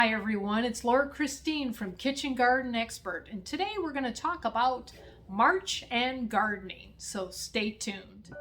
Hi everyone, it's Laura Christine from Kitchen Garden Expert, and today we're going to talk about March and gardening, so stay tuned.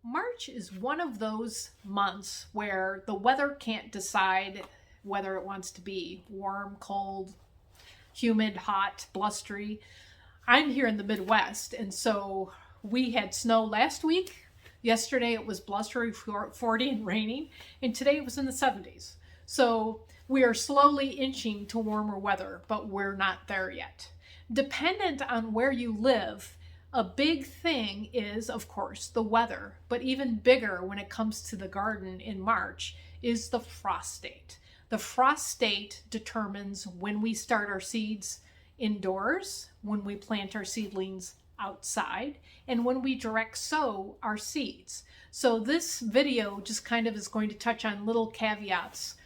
March is one of those months where the weather can't decide whether it wants to be warm, cold, humid, hot, blustery. I'm here in the Midwest, and so we had snow last week. Yesterday it was blustery 40 and raining, and today it was in the 70s. So we are slowly inching to warmer weather, but we're not there yet. Dependent on where you live, a big thing is, of course, the weather, but even bigger when it comes to the garden in March is the frost date. The frost date determines when we start our seeds indoors, when we plant our seedlings outside, and when we direct sow our seeds. So this video just kind of is going to touch on little caveats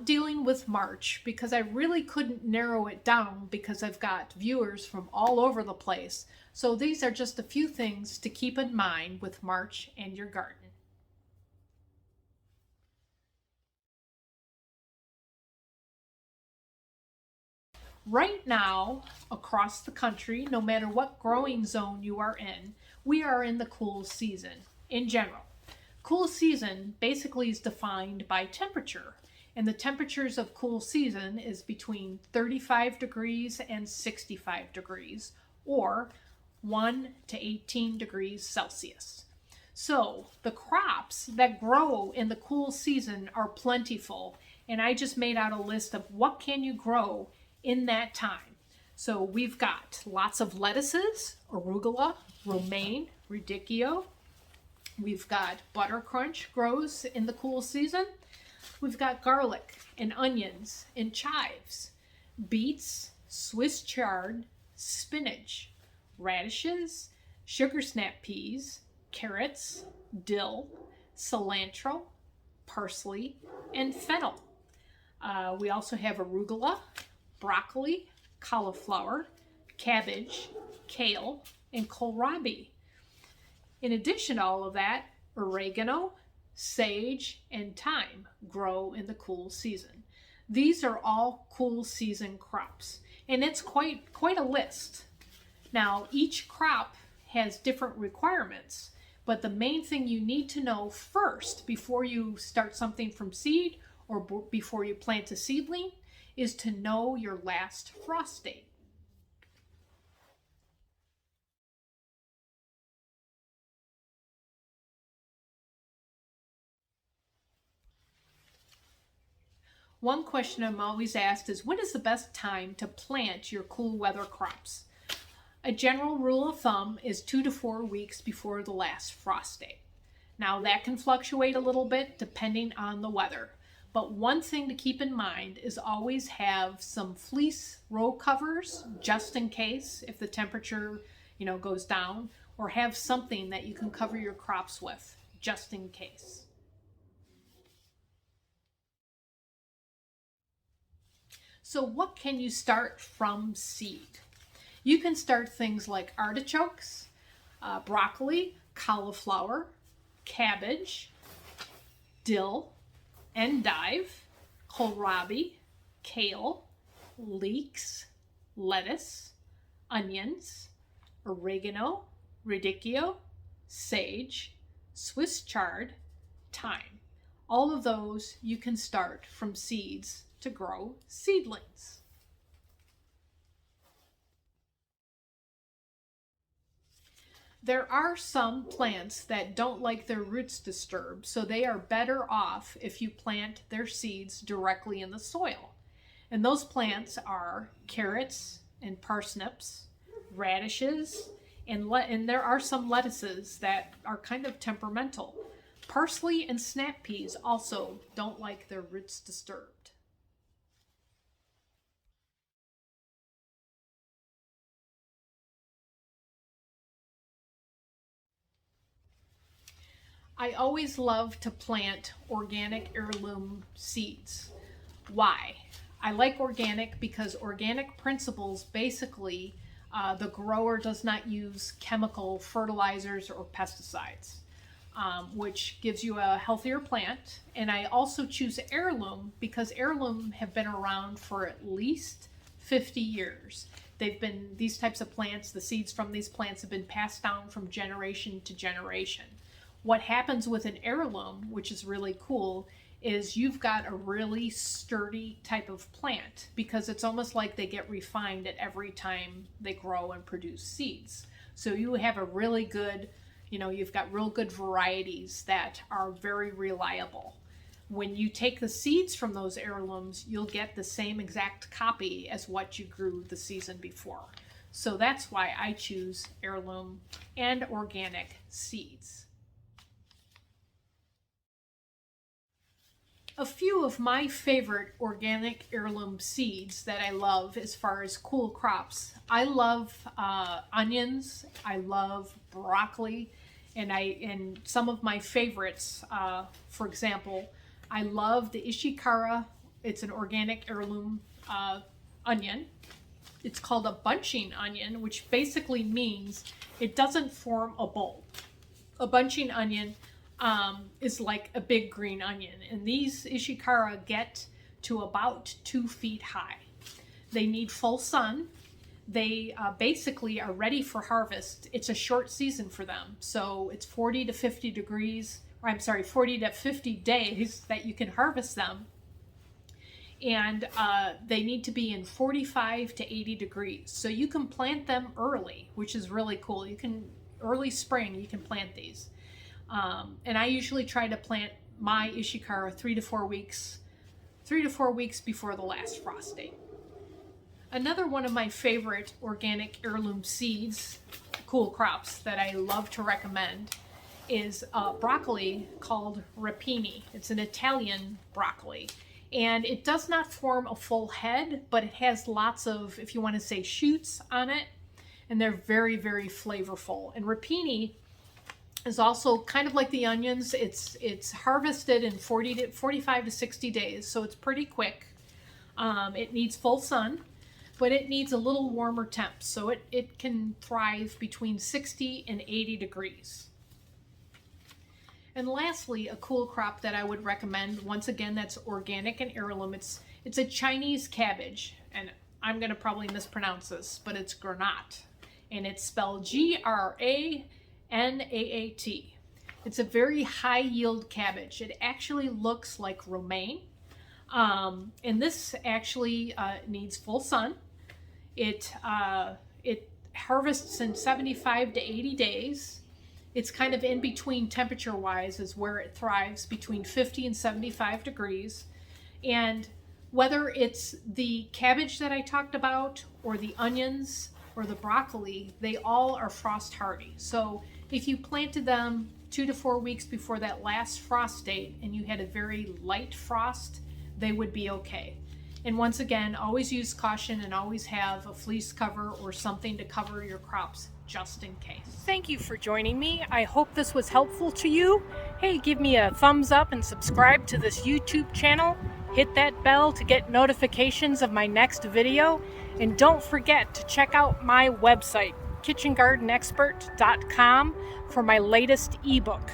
dealing with March, because I really couldn't narrow it down because I've got viewers from all over the place. So these are just a few things to keep in mind with March and your garden. Right now, across the country, no matter what growing zone you are in, we are in the cool season in general. Cool season basically is defined by temperature, and the temperatures of cool season is between 35 degrees and 65 degrees, or 1 to 18 degrees Celsius. So the crops that grow in the cool season are plentiful, and I just made out a list of what can you grow in that time. So we've got lots of lettuces, arugula, romaine, radicchio. We've got buttercrunch grows in the cool season. We've got garlic and onions and chives, beets, Swiss chard, spinach, radishes, sugar snap peas, carrots, dill, cilantro, parsley, and fennel. We also have arugula, broccoli, cauliflower, cabbage, kale, and kohlrabi. In addition to all of that, oregano, sage, and thyme grow in the cool season. These are all cool season crops, and it's quite a list. Now, each crop has different requirements, but the main thing you need to know first before you start something from seed or before you plant a seedling is to know your last frost date. One question I'm always asked is, when is the best time to plant your cool weather crops? A general rule of thumb is 2 to 4 weeks before the last frost date. Now that can fluctuate a little bit depending on the weather, but one thing to keep in mind is always have some fleece row covers just in case if the temperature, goes down, or have something that you can cover your crops with just in case. So what can you start from seed? You can start things like artichokes, broccoli, cauliflower, cabbage, dill, endive, kohlrabi, kale, leeks, lettuce, onions, oregano, radicchio, sage, Swiss chard, thyme. All of those you can start from seeds to grow seedlings. There are some plants that don't like their roots disturbed, so they are better off if you plant their seeds directly in the soil. And those plants are carrots and parsnips, radishes, and there are some lettuces that are kind of temperamental. Parsley and snap peas also don't like their roots disturbed. I always love to plant organic heirloom seeds. Why? I like organic because organic principles basically the grower does not use chemical fertilizers or pesticides, which gives you a healthier plant. And I also choose heirloom because heirloom have been around for at least 50 years. These types of plants, the seeds from these plants have been passed down from generation to generation. What happens with an heirloom, which is really cool, is you've got a really sturdy type of plant because it's almost like they get refined at every time they grow and produce seeds. So you have a really good, you've got real good varieties that are very reliable. When you take the seeds from those heirlooms, you'll get the same exact copy as what you grew the season before. So that's why I choose heirloom and organic seeds. A few of my favorite organic heirloom seeds that I love as far as cool crops. I love onions, I love broccoli, and some of my favorites, for example, I love the Ishikara. It's an organic heirloom onion. It's called a bunching onion, which basically means it doesn't form a bulb. A bunching onion is like a big green onion, and these Ishikara get to about 2 feet high. They need full sun. They basically are ready for harvest. It's a short season for them, so it's 40 to 50 degrees, or I'm sorry, 40 to 50 days that you can harvest them, and they need to be in 45 to 80 degrees. So you can plant them early, which is really cool. Early spring, you can plant these. And I usually try to plant my Ishikara 3 to 4 weeks before the last frost date. Another one of my favorite organic heirloom seeds, cool crops that I love to recommend is broccoli called rapini. It's an Italian broccoli, and it does not form a full head, but it has lots of, if you want to say, shoots on it, and they're very, very flavorful. And rapini is also kind of like the onions. It's harvested in 45 to 60 days, so it's pretty quick. It needs full sun, but it needs a little warmer temps, so it can thrive between 60 and 80 degrees. And lastly, a cool crop that I would recommend, once again, that's organic and heirloom. It's a Chinese cabbage, and I'm going to probably mispronounce this, but it's granat, and it's spelled Graanaat. It's a very high yield cabbage. It actually looks like romaine, and this actually needs full sun. It harvests in 75 to 80 days. It's kind of in between temperature wise is where it thrives, between 50 and 75 degrees. And whether it's the cabbage that I talked about, or the onions, or the broccoli, they all are frost hardy. So if you planted them 2 to 4 weeks before that last frost date and you had a very light frost, they would be okay. And once again, always use caution and always have a fleece cover or something to cover your crops just in case. Thank you for joining me. I hope this was helpful to you. Hey, give me a thumbs up and subscribe to this YouTube channel. Hit that bell to get notifications of my next video. And don't forget to check out my website, kitchengardenexpert.com, for my latest ebook,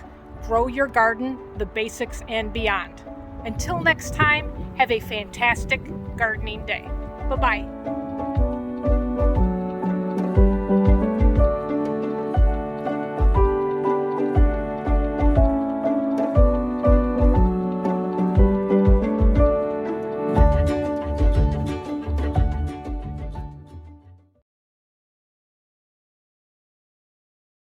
Grow Your Garden, The Basics and Beyond. Until next time, have a fantastic gardening day. Bye-bye.